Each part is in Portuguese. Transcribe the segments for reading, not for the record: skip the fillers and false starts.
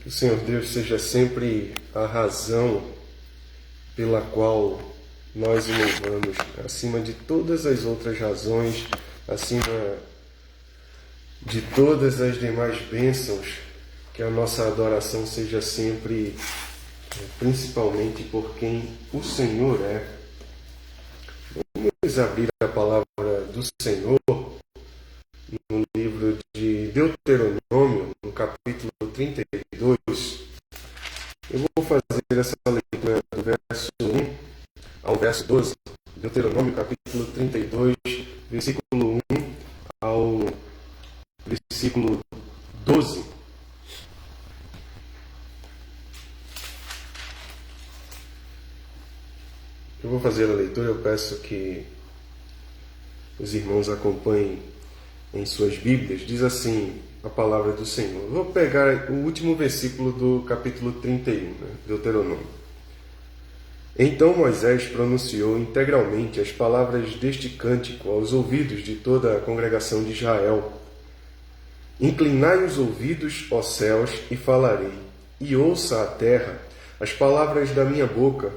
Que o Senhor Deus seja sempre a razão pela qual nós o louvamos, acima de todas as outras razões, acima de todas as demais bênçãos, que a nossa adoração seja sempre, principalmente por quem o Senhor é. Vamos abrir a palavra do Senhor no livro de Deuteronômio, no capítulo 32. Eu vou fazer essa leitura do verso 1 ao verso 12. Deuteronômio, capítulo 32, versículo 1 ao versículo 12. Eu vou fazer a leitura, eu peço que os irmãos acompanhem em suas Bíblias. Diz assim a palavra do Senhor. Eu vou pegar o último versículo do capítulo 31, Deuteronômio. Então Moisés pronunciou integralmente as palavras deste cântico aos ouvidos de toda a congregação de Israel. Inclinai os ouvidos, ó céus, e falarei, e ouça a terra as palavras da minha boca.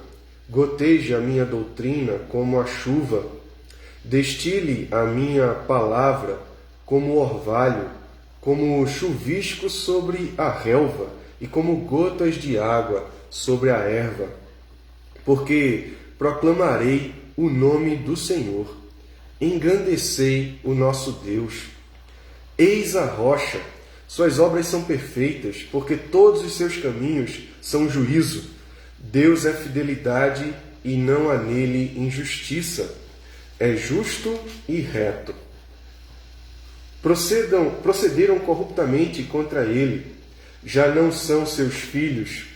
Goteje a minha doutrina como a chuva, destile a minha palavra como orvalho, como chuvisco sobre a relva e como gotas de água sobre a erva. Porque proclamarei o nome do Senhor, engrandecei o nosso Deus. Eis a rocha, suas obras são perfeitas, porque todos os seus caminhos são juízo. Deus é fidelidade e não há nele injustiça. É justo e reto. Procederam corruptamente contra ele. Já não são seus filhos,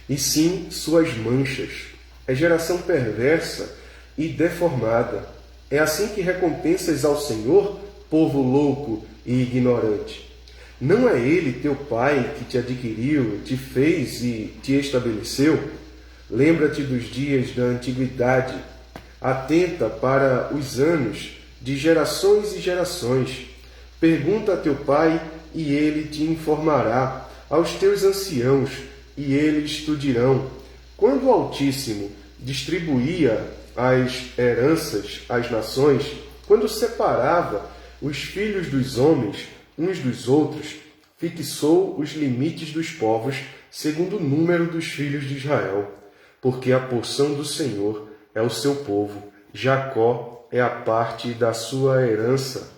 e sim suas manchas. É geração perversa e deformada. É assim que recompensas ao Senhor, povo louco e ignorante. Não é ele teu pai que te adquiriu, te fez e te estabeleceu? Lembra-te dos dias da antiguidade, atenta para os anos de gerações e gerações. Pergunta a teu pai e ele te informará, aos teus anciãos e eles te dirão. Quando o Altíssimo distribuía as heranças às nações, quando separava os filhos dos homens uns dos outros, fixou os limites dos povos segundo o número dos filhos de Israel. Porque a porção do Senhor é o seu povo, Jacó é a parte da sua herança.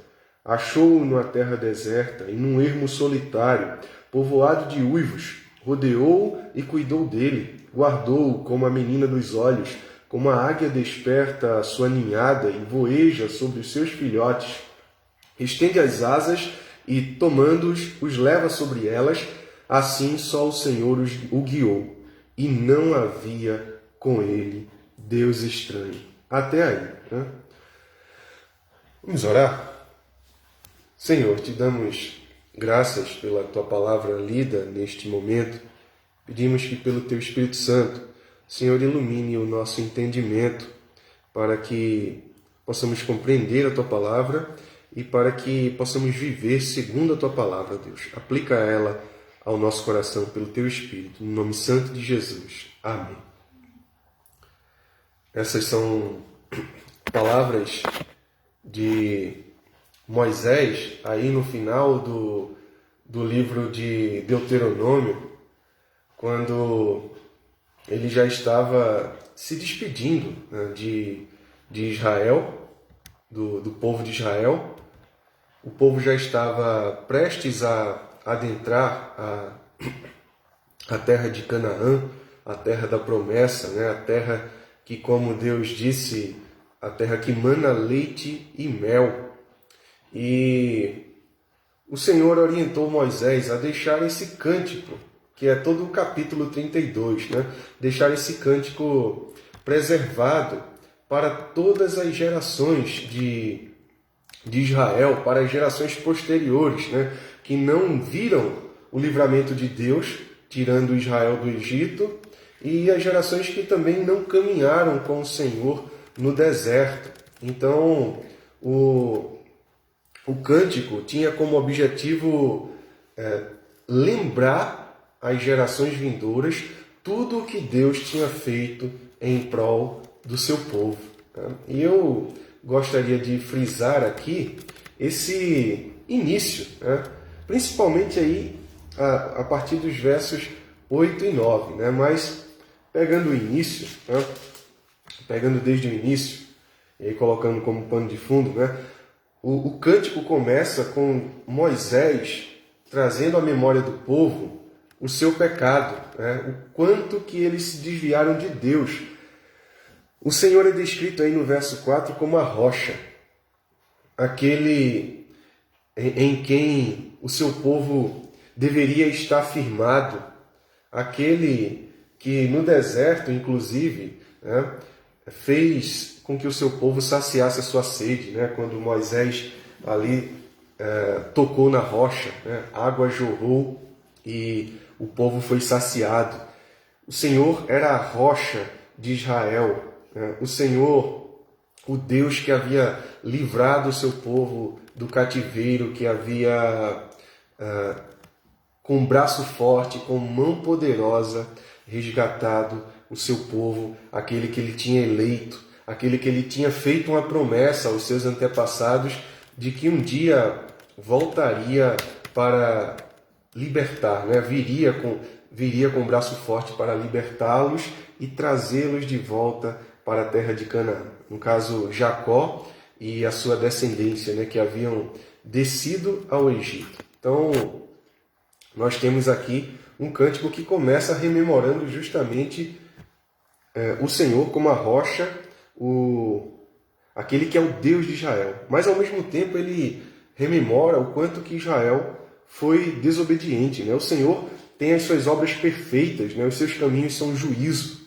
Achou-o numa terra deserta e num ermo solitário, povoado de uivos. Rodeou-o e cuidou dele, guardou-o como a menina dos olhos, como a águia desperta a sua ninhada e voeja sobre os seus filhotes. Estende as asas e, tomando-os, os leva sobre elas. Assim só o Senhor o guiou. E não havia com ele Deus estranho. Até aí. Né? Vamos orar? Senhor, te damos graças pela tua palavra lida neste momento. Pedimos que pelo teu Espírito Santo, Senhor, ilumine o nosso entendimento para que possamos compreender a tua palavra e para que possamos viver segundo a tua palavra, Deus. Aplica ela ao nosso coração pelo teu Espírito, no nome santo de Jesus. Amém. Essas são palavras de Moisés, aí no final do livro de Deuteronômio, quando ele já estava se despedindo, né, de Israel, do povo de Israel. O povo já estava prestes a adentrar a terra de Canaã, a terra da promessa, né? A terra que, como Deus disse, a terra que mana leite e mel. E o Senhor orientou Moisés a deixar esse cântico, que é todo o capítulo 32, né? Deixar esse cântico preservado para todas as gerações de Israel, para as gerações posteriores, né? Que não viram o livramento de Deus, tirando Israel do Egito, e as gerações que também não caminharam com o Senhor no deserto. Então, o cântico tinha como objetivo lembrar às gerações vindouras tudo o que Deus tinha feito em prol do seu povo. E eu gostaria de frisar aqui esse início, principalmente aí a partir dos versos 8 e 9, mas pegando o início, pegando desde o início, e aí colocando como pano de fundo, o cântico começa com Moisés trazendo à memória do povo o seu pecado, o quanto que eles se desviaram de Deus. O Senhor é descrito aí no verso 4 como a rocha, aquele em quem o seu povo deveria estar firmado, aquele que no deserto, inclusive, fez com que o seu povo saciasse a sua sede, quando Moisés ali tocou na rocha, a água jorrou e o povo foi saciado. O Senhor era a rocha de Israel, o Senhor, o Deus que havia livrado o seu povo do cativeiro, que havia, com braço forte, com mão poderosa, resgatado o seu povo, aquele que ele tinha eleito, aquele que ele tinha feito uma promessa aos seus antepassados de que um dia voltaria para libertar, viria com braço forte para libertá-los e trazê-los de volta para a terra de Canaã. No caso, Jacó e a sua descendência, que haviam descido ao Egito. Então, nós temos aqui um cântico que começa rememorando justamente o Senhor como a rocha, aquele que é o Deus de Israel. Mas, ao mesmo tempo, ele rememora o quanto que Israel foi desobediente. O Senhor tem as suas obras perfeitas, os seus caminhos são juízo.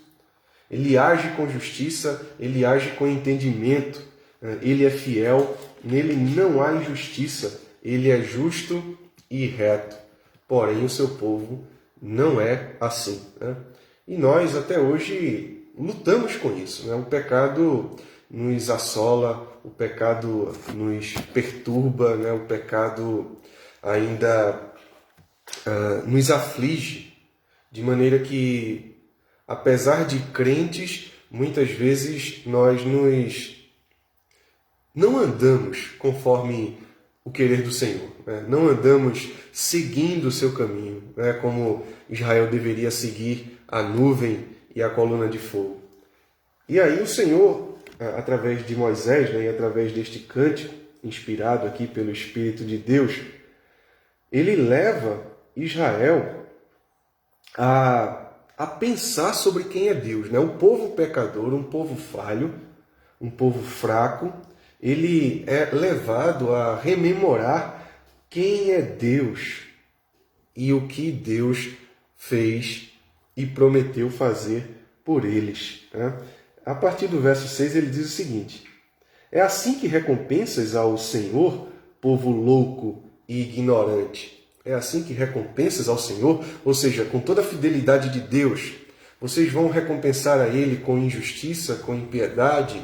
Ele age com justiça, ele age com entendimento, ele é fiel, nele não há injustiça, ele é justo e reto. Porém, o seu povo não é assim. E nós, até hoje, lutamos com isso. O pecado nos assola, o pecado nos perturba, o pecado ainda nos aflige, de maneira que, apesar de crentes, muitas vezes nós não andamos conforme o querer do Senhor, não andamos seguindo o seu caminho, como Israel deveria seguir a nuvem e a coluna de fogo. E aí o Senhor, através de Moisés, e através deste cântico, inspirado aqui pelo Espírito de Deus, ele leva Israel a pensar sobre quem é Deus. O povo pecador, um povo falho, um povo fraco, ele é levado a rememorar quem é Deus e o que Deus fez e prometeu fazer por eles. A partir do verso 6 ele diz o seguinte: é assim que recompensas ao Senhor, povo louco e ignorante. É assim que recompensas ao Senhor, ou seja, com toda a fidelidade de Deus, vocês vão recompensar a Ele com injustiça, com impiedade,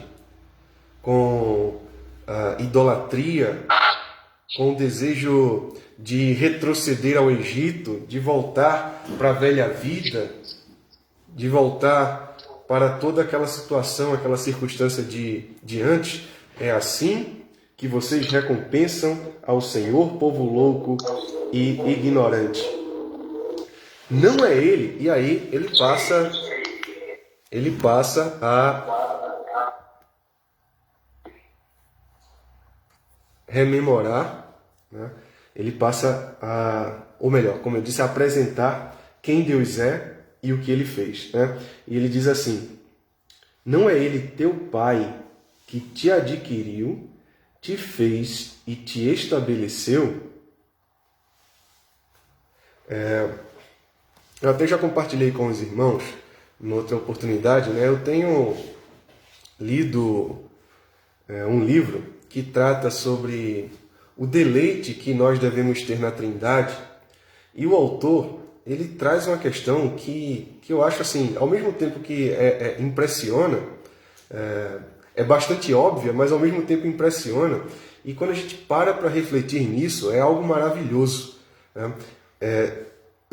com idolatria, com o desejo de retroceder ao Egito, de voltar para a velha vida, de voltar para toda aquela situação, aquela circunstância de antes. É assim que vocês recompensam ao Senhor, povo louco e ignorante. Não é Ele, e aí ele passa a rememorar, ele passa ou melhor, como eu disse, a apresentar quem Deus é e o que Ele fez. E ele diz assim: não é Ele teu Pai que te adquiriu, te fez e te estabeleceu? Eu até já compartilhei com os irmãos, em outra oportunidade, eu tenho lido um livro que trata sobre o deleite que nós devemos ter na Trindade, e o autor, ele traz uma questão que eu acho assim, ao mesmo tempo que impressiona, é bastante óbvia, mas ao mesmo tempo impressiona, e quando a gente para refletir nisso, é algo maravilhoso.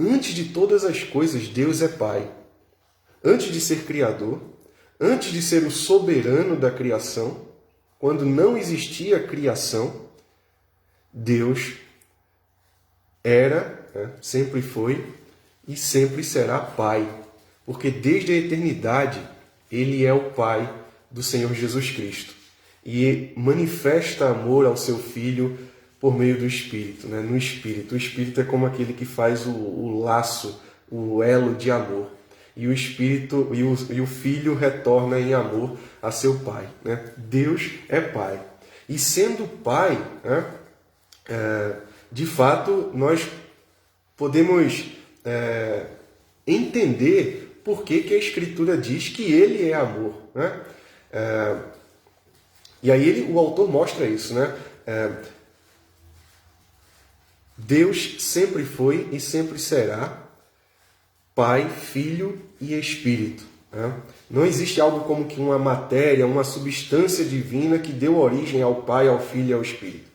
antes de todas as coisas, Deus é Pai. Antes de ser Criador, antes de ser o soberano da criação, quando não existia criação, Deus era, sempre foi e sempre será Pai. Porque desde a eternidade, Ele é o Pai do Senhor Jesus Cristo. E manifesta amor ao seu Filho por meio do Espírito, no Espírito. O Espírito é como aquele que faz o laço, o elo de amor. E o Espírito e o Filho retorna em amor a seu Pai. Deus é Pai. E sendo Pai, de fato, nós podemos entender por que a Escritura diz que Ele é amor. E aí o autor mostra isso. Deus sempre foi e sempre será Pai, Filho e Espírito. Não existe algo como que uma matéria, uma substância divina que deu origem ao Pai, ao Filho e ao Espírito.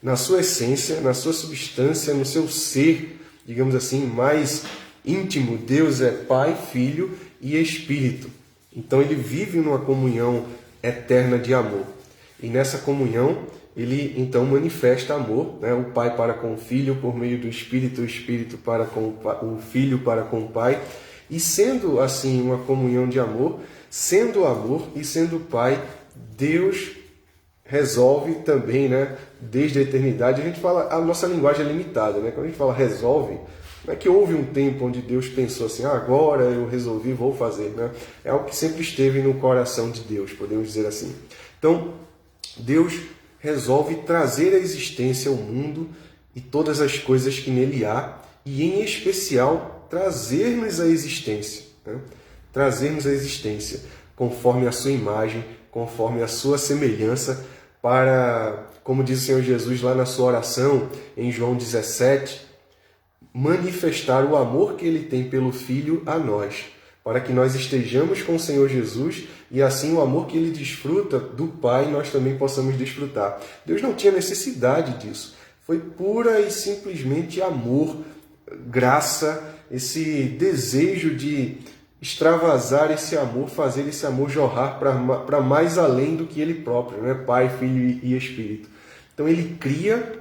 Na sua essência, na sua substância, no seu ser, digamos assim, mais íntimo, Deus é Pai, Filho e Espírito. Então ele vive numa comunhão eterna de amor. E nessa comunhão, ele então manifesta amor, o Pai para com o Filho por meio do Espírito, o Espírito para com o Filho para com o Pai. E sendo assim uma comunhão de amor, sendo amor e sendo Pai, Deus resolve também, desde a eternidade. A gente fala, a nossa linguagem é limitada, quando a gente fala resolve, não é que houve um tempo onde Deus pensou assim, agora eu resolvi, vou fazer. É algo que sempre esteve no coração de Deus, podemos dizer assim. Então, Deus resolve trazer à existência o mundo e todas as coisas que nele há, e em especial trazer-nos à existência. Trazer-nos à existência, conforme a sua imagem, conforme a sua semelhança, para, como diz o Senhor Jesus lá na sua oração, em João 17, manifestar o amor que ele tem pelo Filho a nós, para que nós estejamos com o Senhor Jesus e assim o amor que ele desfruta do Pai nós também possamos desfrutar. Deus não tinha necessidade disso. Foi pura e simplesmente amor, graça, esse desejo de extravasar esse amor, fazer esse amor jorrar para mais além do que ele próprio, Pai, Filho e Espírito. Então ele cria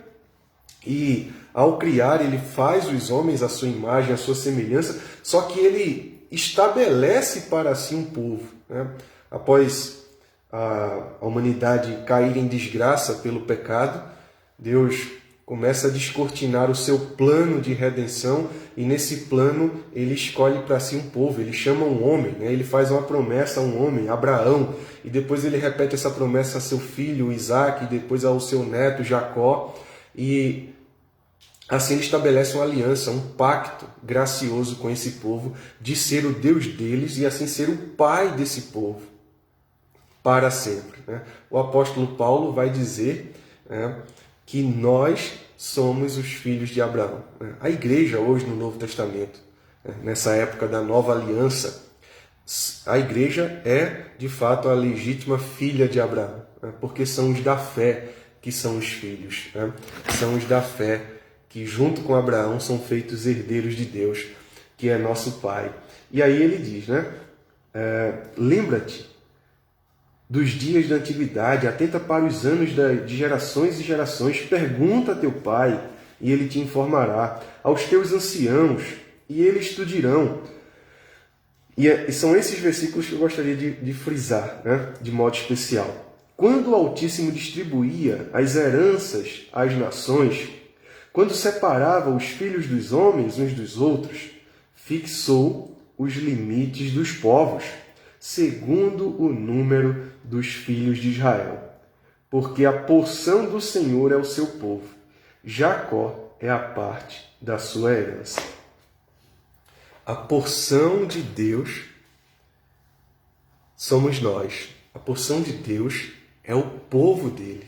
e ao criar ele faz os homens à sua imagem, à sua semelhança, só que ele estabelece para si um povo. Após a humanidade cair em desgraça pelo pecado, Deus começa a descortinar o seu plano de redenção e nesse plano ele escolhe para si um povo, ele chama um homem, ele faz uma promessa a um homem, Abraão, e depois ele repete essa promessa a seu filho Isaac, e depois ao seu neto Jacó, e assim ele estabelece uma aliança, um pacto gracioso com esse povo, de ser o Deus deles e assim ser o Pai desse povo, para sempre. O apóstolo Paulo vai dizer que nós somos os filhos de Abraão. A igreja hoje no Novo Testamento, nessa época da nova aliança, a igreja é de fato a legítima filha de Abraão, porque são os da fé que são os filhos, são os da fé que junto com Abraão são feitos herdeiros de Deus, que é nosso Pai. E aí ele diz, lembra-te dos dias da antiguidade, atenta para os anos de gerações e gerações, pergunta a teu pai, e ele te informará, aos teus anciãos, e eles te dirão. E são esses versículos que eu gostaria de frisar, de modo especial. Quando o Altíssimo distribuía as heranças às nações, quando separava os filhos dos homens uns dos outros, fixou os limites dos povos, segundo o número dos filhos de Israel. Porque a porção do Senhor é o seu povo, Jacó é a parte da sua herança. A porção de Deus somos nós. A porção de Deus é o povo dele.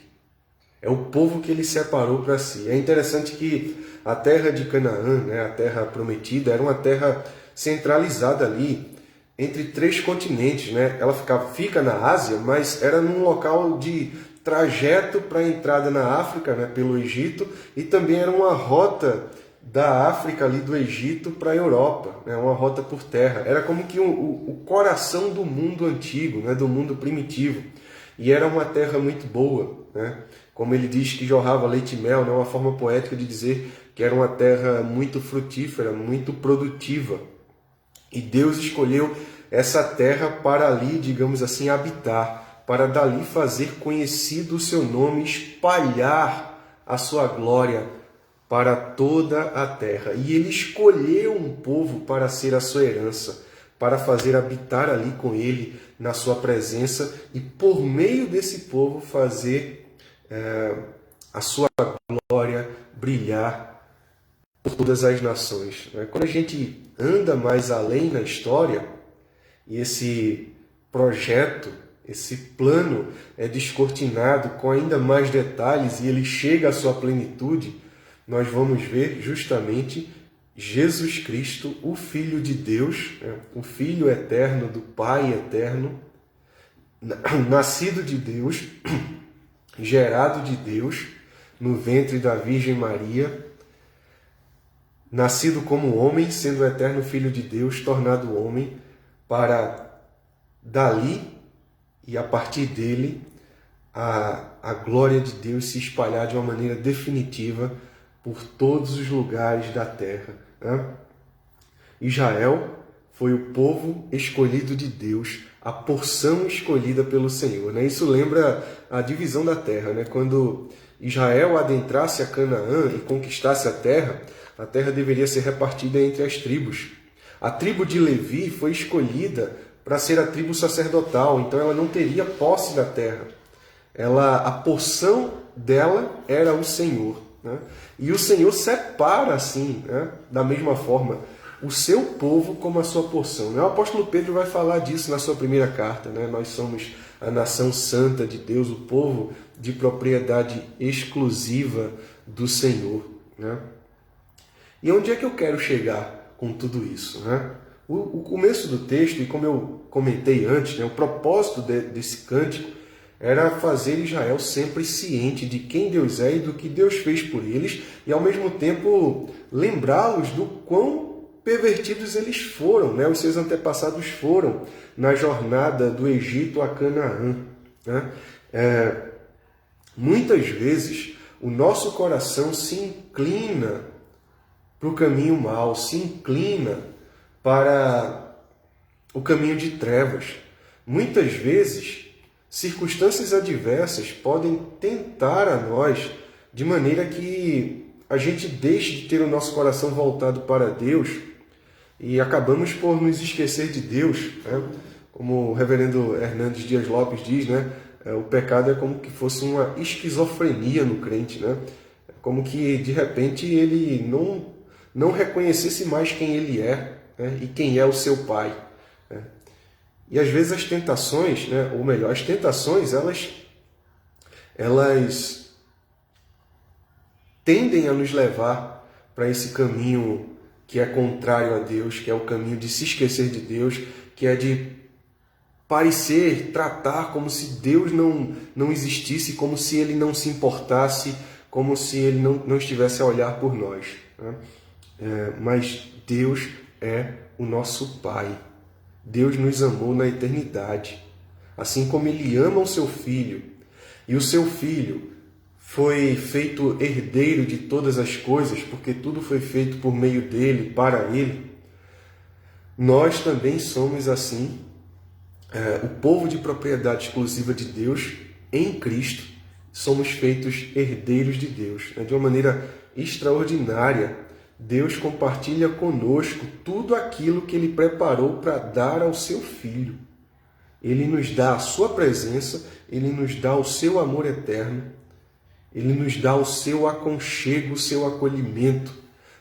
É o povo que ele separou para si. É interessante que a terra de Canaã, a terra prometida, era uma terra centralizada ali entre 3 continentes. Ela fica na Ásia, mas era num local de trajeto para a entrada na África, pelo Egito, e também era uma rota da África, ali do Egito, para a Europa, né? Uma rota por terra. Era como que o coração do mundo antigo, né? Do mundo primitivo. E era uma terra muito boa, né? Como ele diz que jorrava leite e mel, né? Uma forma poética de dizer que era uma terra muito frutífera, muito produtiva. E Deus escolheu essa terra para ali, digamos assim, habitar, para dali fazer conhecido o seu nome, espalhar a sua glória para toda a terra. E ele escolheu um povo para ser a sua herança, para fazer habitar ali com ele, na sua presença, e por meio desse povo fazer a sua glória brilhar por todas as nações. Quando a gente anda mais além na história, e esse projeto, esse plano é descortinado com ainda mais detalhes e ele chega à sua plenitude, nós vamos ver justamente Jesus Cristo, o Filho de Deus, o Filho eterno do Pai eterno, nascido de Deus, gerado de Deus, no ventre da Virgem Maria, nascido como homem, sendo o eterno Filho de Deus, tornado homem, para dali e a partir dele a glória de Deus se espalhar de uma maneira definitiva por todos os lugares da terra. Israel foi o povo escolhido de Deus, a porção escolhida pelo Senhor. Isso lembra a divisão da terra. Quando Israel adentrasse a Canaã e conquistasse a terra deveria ser repartida entre as tribos. A tribo de Levi foi escolhida para ser a tribo sacerdotal, então ela não teria posse da terra. A porção dela era o Senhor. E o Senhor separa assim, da mesma forma, o seu povo como a sua porção. O apóstolo Pedro vai falar disso na sua primeira carta. Nós somos a nação santa de Deus, o povo de propriedade exclusiva do Senhor. E onde é que eu quero chegar com tudo isso? O começo do texto, e como eu comentei antes, o propósito desse cântico era fazer Israel sempre ciente de quem Deus é e do que Deus fez por eles, e ao mesmo tempo lembrá-los do quão pervertidos eles foram, os seus antepassados foram na jornada do Egito a Canaã. Muitas vezes o nosso coração se inclina para o caminho mau, se inclina para o caminho de trevas. Muitas vezes, circunstâncias adversas podem tentar a nós de maneira que a gente deixe de ter o nosso coração voltado para Deus e acabamos por nos esquecer de Deus. Como o reverendo Hernandes Dias Lopes diz, o pecado é como que fosse uma esquizofrenia no crente. Como que, de repente, ele não reconhecesse mais quem ele é, e quem é o seu pai. E às vezes as tentações, ou melhor, as tentações, elas tendem a nos levar para esse caminho que é contrário a Deus, que é o caminho de se esquecer de Deus, que é de parecer, tratar como se Deus não existisse, como se ele não se importasse, como se ele não estivesse a olhar por nós. Mas Deus é o nosso Pai. Deus nos amou na eternidade. Assim como Ele ama o seu Filho, e o seu Filho foi feito herdeiro de todas as coisas, porque tudo foi feito por meio dele, para Ele, nós também somos assim, o povo de propriedade exclusiva de Deus em Cristo, somos feitos herdeiros de Deus. De uma maneira extraordinária, Deus compartilha conosco tudo aquilo que Ele preparou para dar ao seu Filho. Ele nos dá a sua presença, Ele nos dá o seu amor eterno, Ele nos dá o seu aconchego, o seu acolhimento,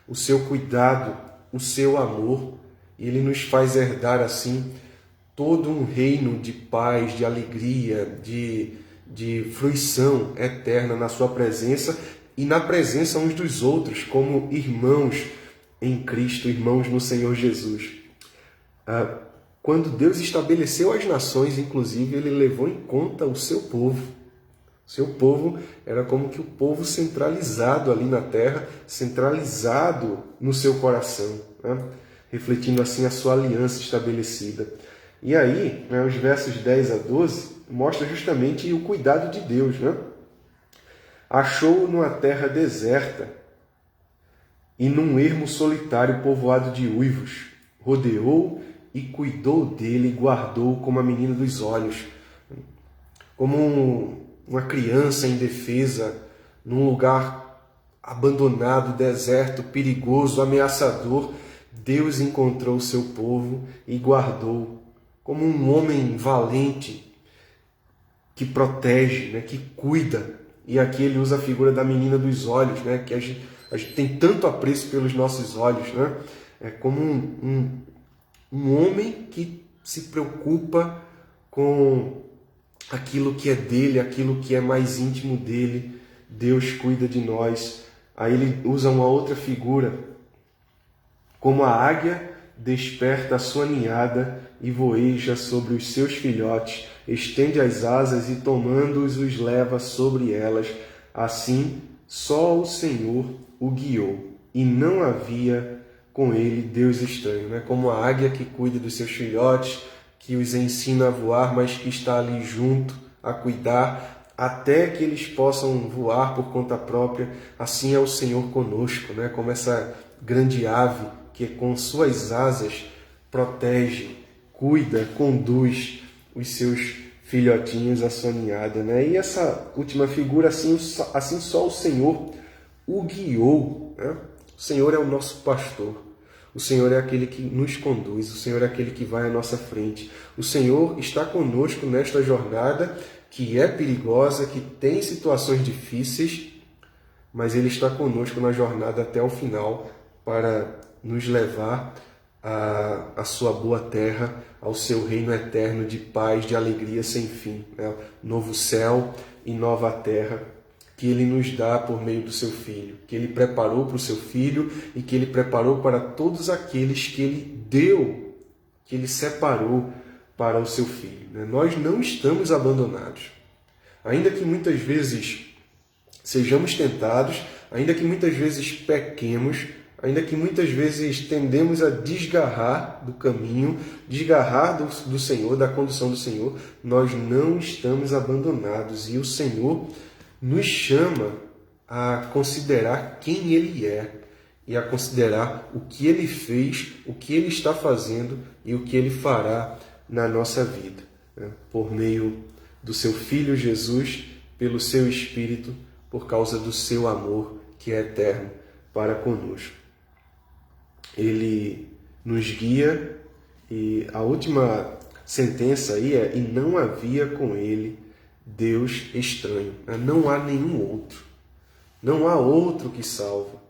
o seu cuidado, o seu amor. Ele nos faz herdar assim todo um reino de paz, de alegria, de fruição eterna na sua presença e na presença uns dos outros, como irmãos em Cristo, irmãos no Senhor Jesus. Quando Deus estabeleceu as nações, inclusive, Ele levou em conta o seu povo. O Seu povo era como que o povo centralizado ali na terra, centralizado no seu coração, né? Refletindo assim a sua aliança estabelecida. E aí, né, os versos 10 a 12 mostram justamente o cuidado de Deus, né? Achou-o numa terra deserta e num ermo solitário povoado de uivos. Rodeou e cuidou dele e guardou como a menina dos olhos. Como uma criança indefesa, num lugar abandonado, deserto, perigoso, ameaçador, Deus encontrou o seu povo e guardou como um homem valente que protege, né, que cuida. E aqui ele usa a figura da menina dos olhos, né, que a gente tem tanto apreço pelos nossos olhos, né? É como um homem que se preocupa com aquilo que é dele, aquilo que é mais íntimo dele. Deus cuida de nós. Aí ele usa uma outra figura, como a águia desperta a sua ninhada e voeja sobre os seus filhotes, estende as asas e tomando-os os leva sobre elas. Assim, só o Senhor o guiou, e não havia com ele Deus estranho, né? Como a águia que cuida dos seus filhotes, que os ensina a voar, mas que está ali junto a cuidar, até que eles possam voar por conta própria. Assim é o Senhor conosco, né? Como essa grande ave que com suas asas protege, cuida, conduz os seus filhotinhos à sua ninhada, né? E essa última figura, assim só o Senhor o guiou, né? O Senhor é o nosso pastor. O Senhor é aquele que nos conduz, o Senhor é aquele que vai à nossa frente. O Senhor está conosco nesta jornada que é perigosa, que tem situações difíceis, mas Ele está conosco na jornada até o final para nos levar à sua boa terra, ao seu reino eterno de paz, de alegria sem fim, né? Novo céu e nova terra que Ele nos dá por meio do seu Filho, que Ele preparou para o seu Filho e que Ele preparou para todos aqueles que Ele deu, que Ele separou para o seu Filho, né? Nós não estamos abandonados. Ainda que muitas vezes sejamos tentados, ainda que muitas vezes pequemos, ainda que muitas vezes tendemos a desgarrar do caminho, desgarrar do Senhor, da condução do Senhor, nós não estamos abandonados. E o Senhor nos chama a considerar quem Ele é e a considerar o que Ele fez, o que Ele está fazendo e o que Ele fará na nossa vida, né? Por meio do seu Filho Jesus, pelo seu Espírito, por causa do seu amor que é eterno para conosco. Ele nos guia e a última sentença aí é: e não havia com ele Deus estranho. Não há nenhum outro. Não há outro que salva.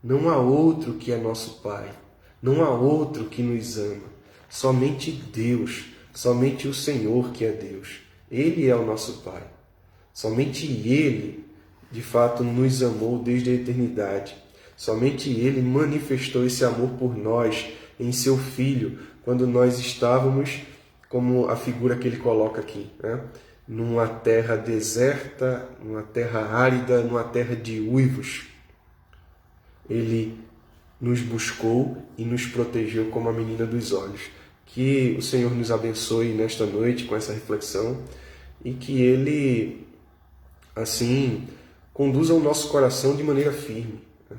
Não há outro que é nosso Pai. Não há outro que nos ama. Somente Deus, somente o Senhor que é Deus. Ele é o nosso Pai. Somente Ele, de fato, nos amou desde a eternidade. Somente Ele manifestou esse amor por nós em seu Filho, quando nós estávamos, como a figura que ele coloca aqui, né? Numa terra deserta, numa terra árida, numa terra de uivos. Ele nos buscou e nos protegeu como a menina dos olhos. Que o Senhor nos abençoe nesta noite com essa reflexão e que Ele, assim, conduza o nosso coração de maneira firme, né?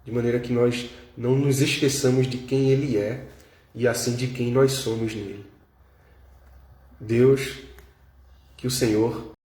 De maneira que nós não nos esqueçamos de quem Ele é e assim de quem nós somos nele. Deus, que o Senhor